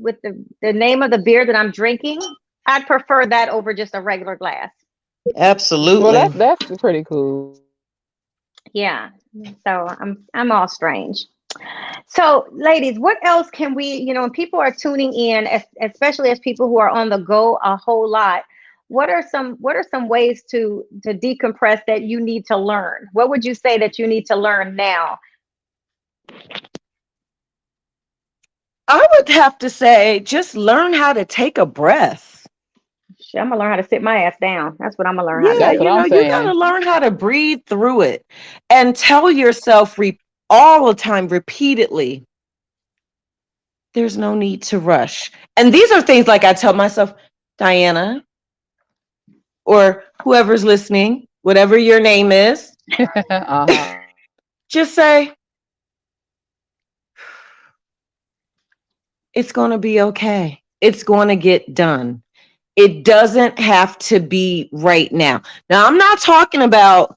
name of the beer that I'm drinking, I'd prefer that over just a regular glass.
Well,
Absolutely.
that's pretty cool.
Yeah. So I'm all strange. So, ladies, what else can we, when people are tuning in, especially as people who are on the go a whole lot, what are some ways to decompress that you need to learn? What would you say that you need to learn now?
I would have to say, just learn how to take a breath.
Shit, I'm gonna learn how to sit my ass down. That's what I'm gonna learn how to
Yeah,
That's
do.
what I'm
you got to
saying.
learn how to breathe through it and tell yourself all the time, repeatedly, there's no need to rush. And these are things like I tell myself, Diana, or whoever's listening, whatever your name is,
Uh-huh.
just say, it's going to be okay. It's going to get done. It doesn't have to be right now. Now, I'm not talking about,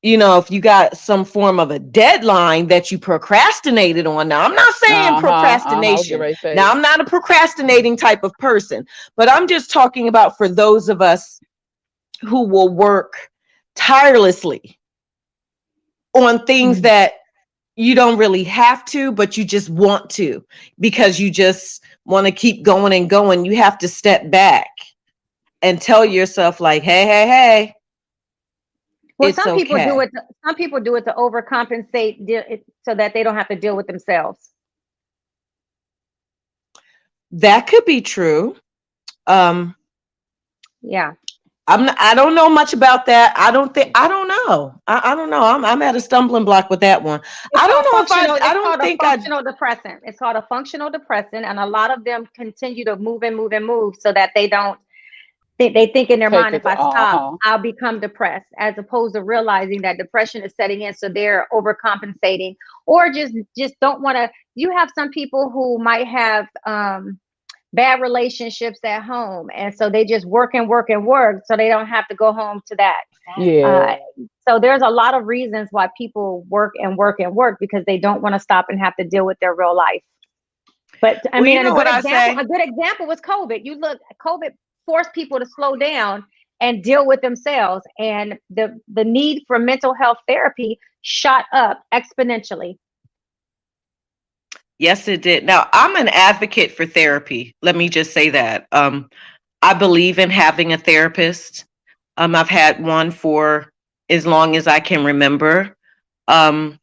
if you got some form of a deadline that you procrastinated on. Now, I'm not saying
Uh-huh. I was getting
procrastination.
ready to say.
Now, I'm not a procrastinating type of person, but I'm just talking about for those of us who will work tirelessly on things
Mhm.
that you don't really have to, but you just want to because you just want to keep going and going. You have to step back and tell yourself, like, hey, hey, hey,
Well,
It's
some people do
okay.
it. Some people do it to overcompensate, so that they don't have to deal with themselves.
That could be true. Um,
Yeah,
I don't know much about that. I don't know. I don't know. I'm at a stumbling block with that one.
it's called
I
It's
don't
called a
think I,
functional depressant. It's called a functional depressant, and a lot of them continue to move and move and move, so that they don't. They think in their
Take
mind,
it
if
to
I stop,
uh-huh.
I'll become depressed, as opposed to realizing that depression is setting in, so they're overcompensating, or just don't want to. You have some people who might have bad relationships at home, and so they just work and work and work, so they don't have to go home to that.
Yeah.
Uh, so there's a lot of reasons why people work and work and work, because they don't want to stop and have to deal with their real life. But I
well,
mean,
you
and
know what I
a
say?
good example was COVID. You look, COVID forced people to slow down and deal with themselves, and the need for mental health therapy shot up exponentially.
Yes, it did. Now, I'm an advocate for therapy. Let me just say that. I believe in having a therapist. I've had one for as long as I can remember. Um,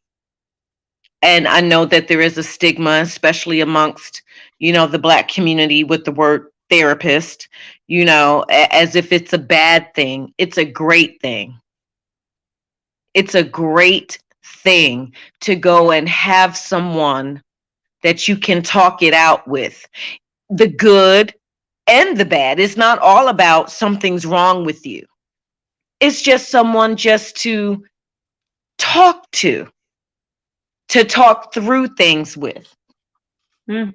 and I know that there is a stigma, especially amongst, the Black community with the word therapist, as if it's a bad thing. It's a great thing. It's a great thing to go and have someone that you can talk it out with, the good and the bad. It's not all about something's wrong with you. It's just someone just talk to, to talk through things with.
Mm.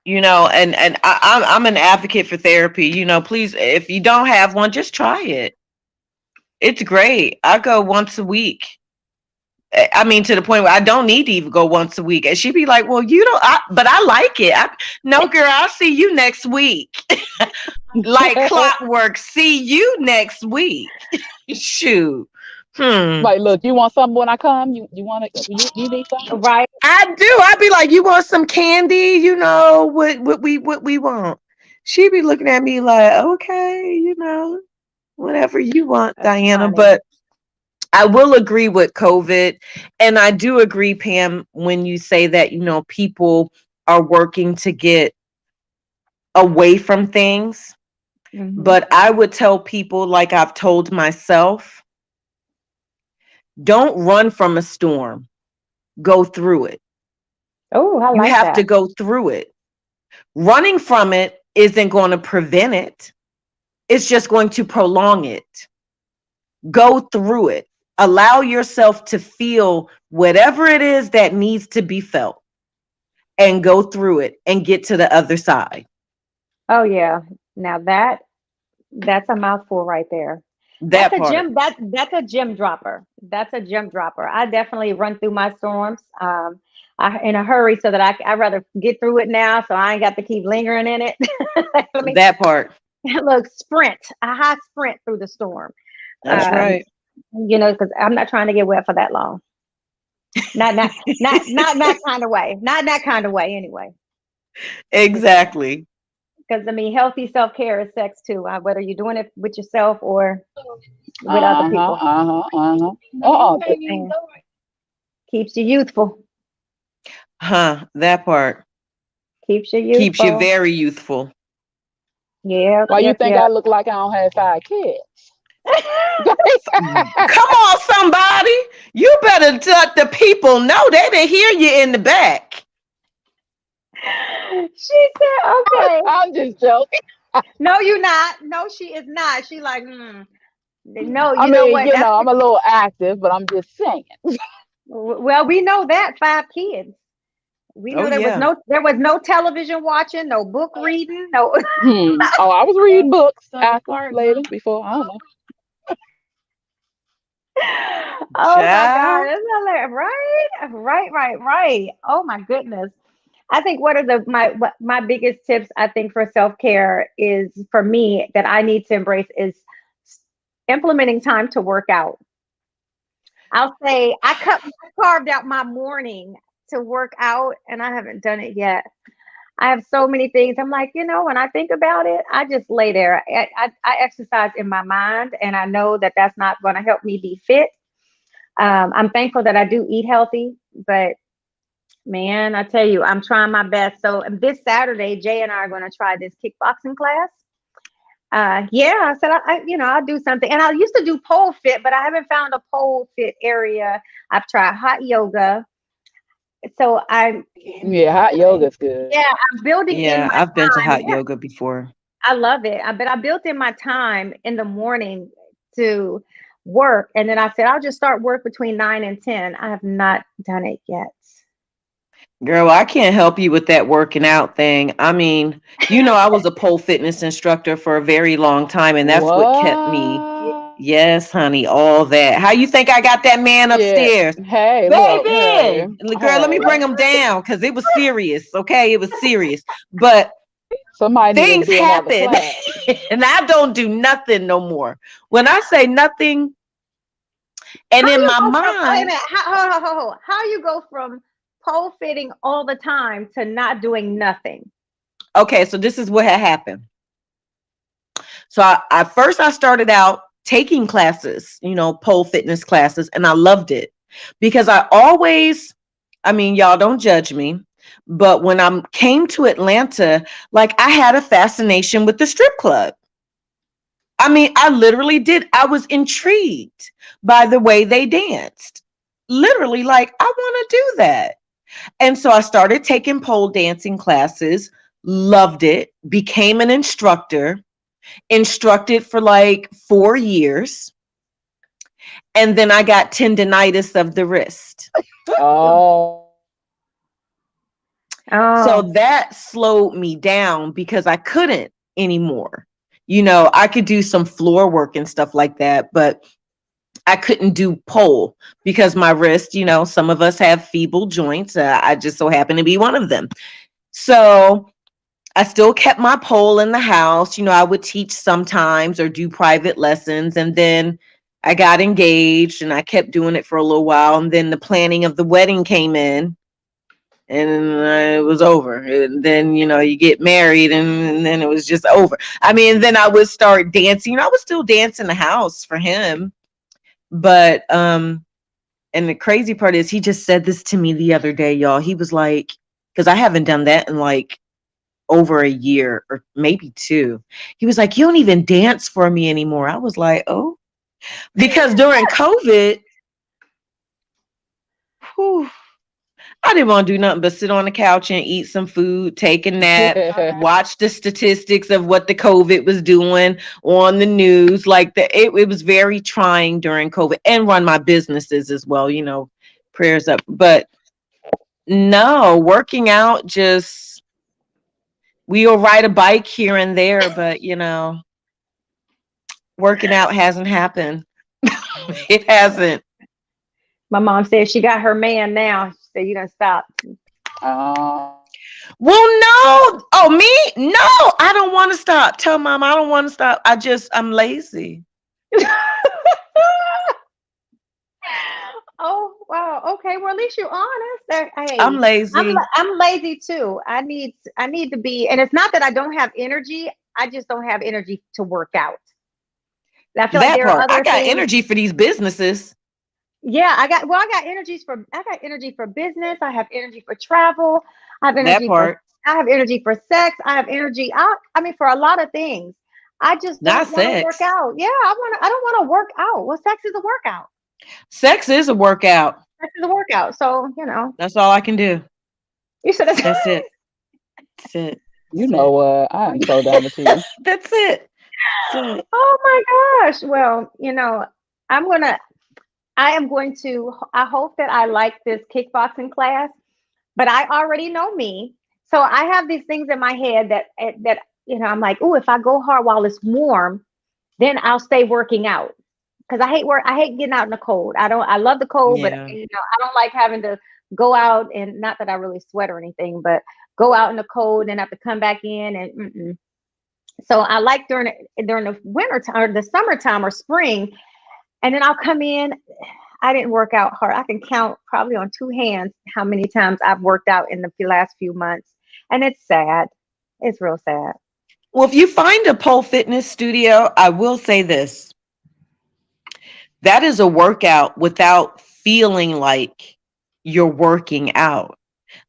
And I'm an advocate for therapy. Please, if you don't have one, just try it. It's great. I go once a week. I mean, to the point where I don't need to even go once a week. And she'd be like, "Well, you don't," but I like it. No, girl, I'll see you next week. Like clockwork. See you next week. Shoot.
Like, look, you want something when I come? You want it? You need something?
Right.
I do. I'd be like, "You want some candy? What we want." She'd be looking at me like, "Okay, whatever you want,
That's
Diana."
funny.
But I will agree with COVID. And I do agree, Pam, when you say that, people are working to get away from things.
Hmm.
But I would tell people, like I've told myself, don't run from a storm, go through it.
Oh, I
You
like
have to
that.
go through it. Running from it isn't going to prevent it, it's just going to prolong it. Go through it. Allow yourself to feel whatever it is that needs to be felt, and go through it and get to the other side.
Oh yeah. Now that's a mouthful right there.
That part.
That's a gym dropper. That's a gym dropper. I definitely run through my storms. In a hurry, so that I rather get through it now, so I ain't got to keep lingering in it. Let me
That part.
look, sprint a high sprint through the storm.
That's
Um,
right.
because I'm not trying to get wet for that long. Not that kind of way. Not that kind of way anyway.
Exactly.
Because I mean, healthy self care is sex too. Whether you're doing it with yourself or with other
Uh-huh,
people,
uh-huh, uh-huh. Uh-uh.
and keeps you youthful.
Huh. That part.
Keeps you
Keeps you
youthful.
very youthful.
Yep,
Why you
yep,
think
yep.
I look like I don't have 5 kids?
Come on, somebody. You better let the people know they didn't hear you in the back.
She said, "Okay,
I'm just joking.
no, you're not. No, she is not." She like, no,
I
you know
mean,
what? That's
I'm a little active, but I'm just saying.
well, we know that 5 kids. We
Oh,
know
yeah.
there was no television watching, no book reading, no.
Oh, I was reading books after, later, before. I don't know.
Oh my God,
Child.
that's hilarious. Right, right, right, right. Oh my goodness. I think one of my biggest tips, I think, for self care is, for me, that I need to embrace is implementing time to work out. I'll say I carved out my morning to work out, and I haven't done it yet. I have so many things. I'm like, when I think about it, I just lay there. I exercise in my mind, and I know that that's not going to help me be fit. I'm thankful that I do eat healthy, but man, I tell you, I'm trying my best. So this Saturday, Jay and I are going to try this kickboxing class. Yeah, I said I'll do something. And I used to do pole fit, but I haven't found a pole fit area. I've tried hot yoga. So
Yeah, hot yoga's good.
yeah, I'm building in
Yeah,
my
I've been to
time.
hot
Yeah,
yoga before.
I love it. But I built in my time in the morning to work, and then I said I'll just start work between 9 and 10. I have not done it yet.
Girl, I can't help you with that working out thing. I mean, I was a pole fitness instructor for a very long time, and that's what kept me.
What?
Yes, honey, all that. How you think I got that man
Yeah.
upstairs?
Hey, look. Hey,
Baby, girl, let me
hey.
bring him down because it was serious. Okay, it was serious. But
Somebody need to
things
do another
happen,
class.
and I don't do nothing no more. When I say nothing, and
How
in
you
my
go from wait a
mind,
minute? How you go from pole fitting all the time to not doing nothing?
okay, so this is what had happened. So I first I started out taking classes, pole fitness classes, and I loved it because I mean, y'all don't judge me, but when I came to Atlanta, like I had a fascination with the strip club. I mean, I literally did. I was intrigued by the way they danced. Literally, like, I want to do that. And so I started taking pole dancing classes, loved it, became an instructor, instructed for like 4 years. And then I got tendonitis of the wrist.
Oh.
Oh,
So that slowed me down because I couldn't anymore. I could do some floor work and stuff like that, but I couldn't do pole because my wrist, some of us have feeble joints. I just so happen to be one of them. So I still kept my pole in the house. I would teach sometimes or do private lessons. And then I got engaged and I kept doing it for a little while. And then the planning of the wedding came in and it was over. And then, you get married and then it was just over. I mean, then I would start dancing. I would still dance in the house for him. But, and the crazy part is he just said this to me the other day, y'all. He was like, because I haven't done that in like over a year or maybe two. He was like, you don't even dance for me anymore. I was like, oh, because during COVID, whew, I didn't want to do nothing but sit on the couch and eat some food, take a nap, watch the statistics of what the COVID was doing on the news. Like it was very trying during COVID and run my businesses as well, prayers up. But no, working out just we'll ride a bike here and there, but working out hasn't happened. It hasn't.
my mom said she got her man now. She said you done stopped.
Oh.
Well, no. Oh, me? No, I don't want to stop. Tell mom I don't want to stop. I'm lazy.
Oh wow. Okay. Well, at least you're honest.
I'm
Hey,
lazy.
I'm lazy too. I need to be, and it's not that I don't have energy. I just don't have energy to work out. I feel like
That
there are
part. I
other
got
things.
energy for these businesses.
Yeah, I got energy for business. I have energy for travel. I have
That
energy for
part.
I have energy for sex. I have energy. I mean for a lot of things. I just
Not
don't want to work
sex.
out. Yeah, I don't want to work out. Well, sex is a workout.
Sex is a workout.
Sex is a workout. So,
That's all I can do.
you should have
That's it. That's it.
You
That's
know
it.
what? I am so done with you.
That's it. That's it.
Oh my gosh. Well, I'm going to I am going to I hope that I like this kickboxing class, but I already know me. So I have these things in my head that I'm like, "Oh, if I go hard while it's warm, then I'll stay working out." Cuz I hate getting out in the cold. I love the cold, but
Yeah.
I don't like having to go out, and not that I really sweat or anything, but go out in the cold and have to come back in and so I like during the winter time or the summertime or spring, and then I'll come in. I didn't work out hard. I can count probably on two hands how many times I've worked out in the last few months. And it's sad. It's real sad.
Well, if you find a pole fitness studio, I will say this. That is a workout without feeling like you're working out.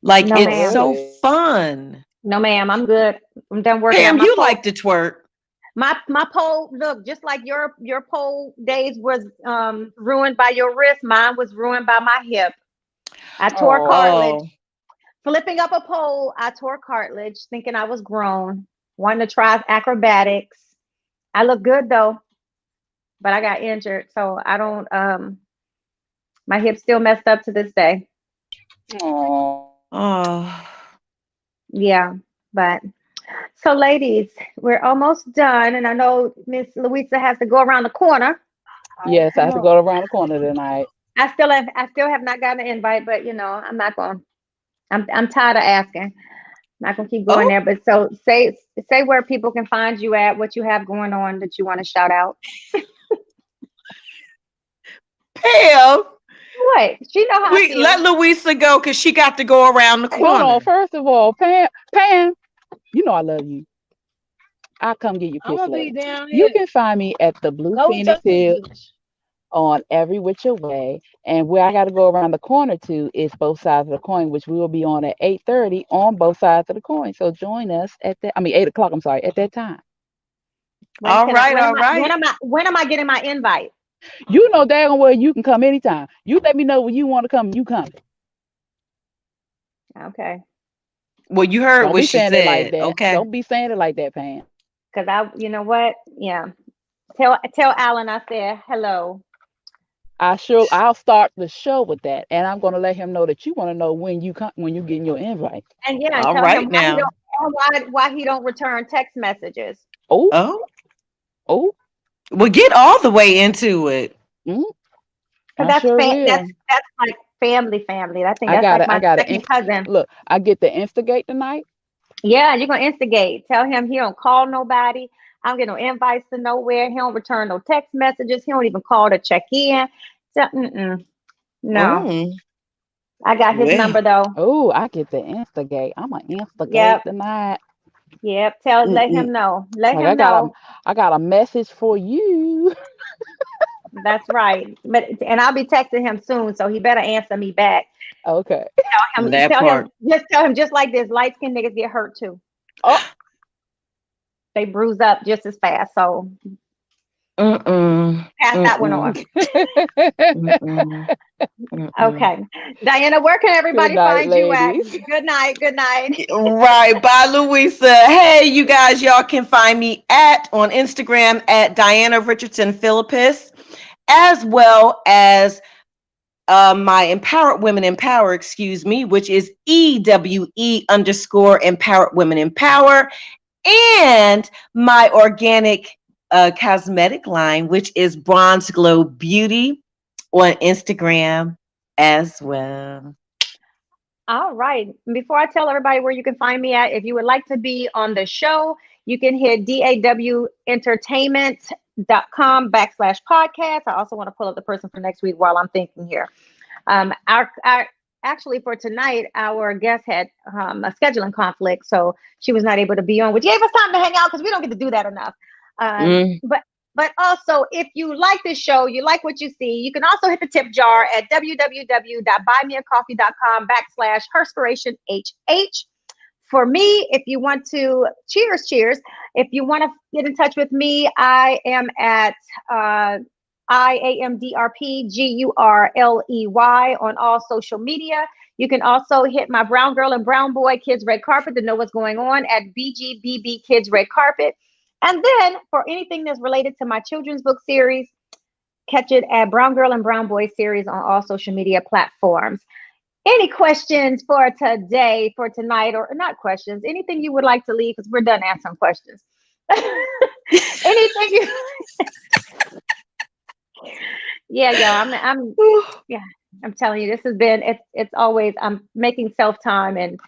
Like
No,
it's
Oh,
ma'am.
so
really?
fun.
No, ma'am. I'm good. I'm done working out.
Pam, you like to twerk.
My pole, look, just like your pole days was ruined by your wrist, mine was ruined by my hip. I tore
Oh,
cartilage.
Oh,
Flipping up a pole, I tore cartilage, thinking I was grown, wanting to try acrobatics. I look good though, but I got injured, so I don't. My hip's still messed up to this day.
oh.
oh.
Yeah, but so ladies, we're almost done, and I know Miss Louisa has to go around the corner.
Yes, I have to go around the corner tonight.
I still have not gotten an invite, but I'm not going. I'm tired of asking. Not gonna keep going
Oh,
there, but so say where people can find you at, what you have going on that you want to shout out.
Pam,
What? She know how I
we let
feel.
Louisa go because she got to go around the
Hold on.
corner.
First of all, Pam, you know I love you. I'll come get your kiss later. You can find me at the Blue Phoenix Hill on every which way. And where I got to go around the corner to is both sides of the coin, which we will be on at 8:30 on both sides of the coin. So join us at that. I mean 8 o'clock. I'm sorry, at that time.
When
All
can I?
right,
When am
all
I? When
right.
am I? When am I getting my invite?
You know daggone well you can come anytime. You let me know when you want to come. You come.
Okay,
Well, you heard
Don't
what
be
she
saying it like
said.
that.
Okay.
Don't be saying it like that, Pam.
because you know what? Yeah. Tell Alan I said hello.
I'll start the show with that, and I'm gonna let him know that you want to know when you come when you getting your invite.
And yeah, and
All
tell him
right
why he
now.
don't why he don't return text messages.
Oh,
Oh,
oh,
well, get all the way into it.
mm,
Because
I sure
that's
will.
that's like family. I think
I
that's like
gotta, I
my
gotta.
second cousin.
Look, I get to instigate tonight.
Yeah, you're gonna instigate. Tell him he don't call nobody. I don't get no invites to nowhere. He don't return no text messages. He don't even call to check in. So, no,
Mm,
I got his
well,
number though.
Oh, I get to instigate. I'm gonna instigate
Yep,
tonight.
yep. Let
mm-mm.
him know. Let
Like
him know.
I got a message for you.
That's right. But and I'll be texting him soon, so he better answer me back.
Okay.
That part.
Tell him just like this. Light skinned niggas get hurt too.
Oh,
They bruise up just as fast. So
Mm-mm.
pass that one
Mm-mm.
on.
Mm-mm. Mm-mm.
Okay. Diana, where can
good
everybody
night,
find you at?
ladies.
Good night. Good night.
Right. Bye, Louisa. Hey, you guys, y'all can find me on Instagram at Diana Richardson Philippus, as well as my Empowered Women Empower, excuse me, which is EWE_Empowered Women Empower, and my organic cosmetic line, which is Bronze Glow Beauty on Instagram as well.
All right. Before I tell everybody where you can find me at, if you would like to be on the show, you can hit dawentertainment.com/podcast. I also want to pull up the person for next week while I'm thinking here. Our actually for tonight, our guest had a scheduling conflict, so she was not able to be on, which gave us time to hang out because we don't get to do that enough. Um,
Mm,
but but also, if you like this show, you like what you see, you can also hit the tip jar at www.buymeacoffee.com/Herspiration HH. For me, if you want to, cheers. If you want to get in touch with me, I am at IAMDRPGURLEY on all social media. You can also hit my Brown Girl and Brown Boy Kids Red Carpet to know what's going on at BGBB Kids Red Carpet. And then for anything that's related to my children's book series, catch it at Brown Girl and Brown Boy series on all social media platforms. Any questions for today, for tonight, or not questions, anything you would like to leave because we're done answering questions. Anything you Yeah, y'all. Yeah, I'm telling you, this has been it's always I'm making self time and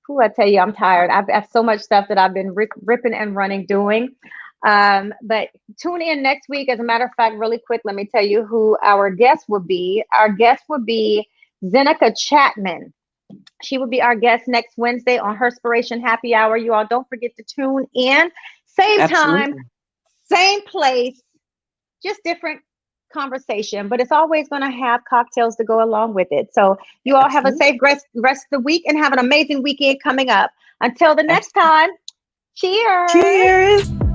who I tell you I'm tired. I've got so much stuff that I've been ripping and running doing. But tune in next week. As a matter of fact, really quick, let me tell you who our guest will be. Our guest will be Zeneca Chapman. She will be our guest next Wednesday on Herspiration Happy Hour. You all don't forget to tune in. Same time,
absolutely.
same place, just different conversation, but it's always going to have cocktails to go along with it. So you all have a
Absolutely.
safe rest of the week and have an amazing weekend coming up. Until the next time, cheers.
Cheers.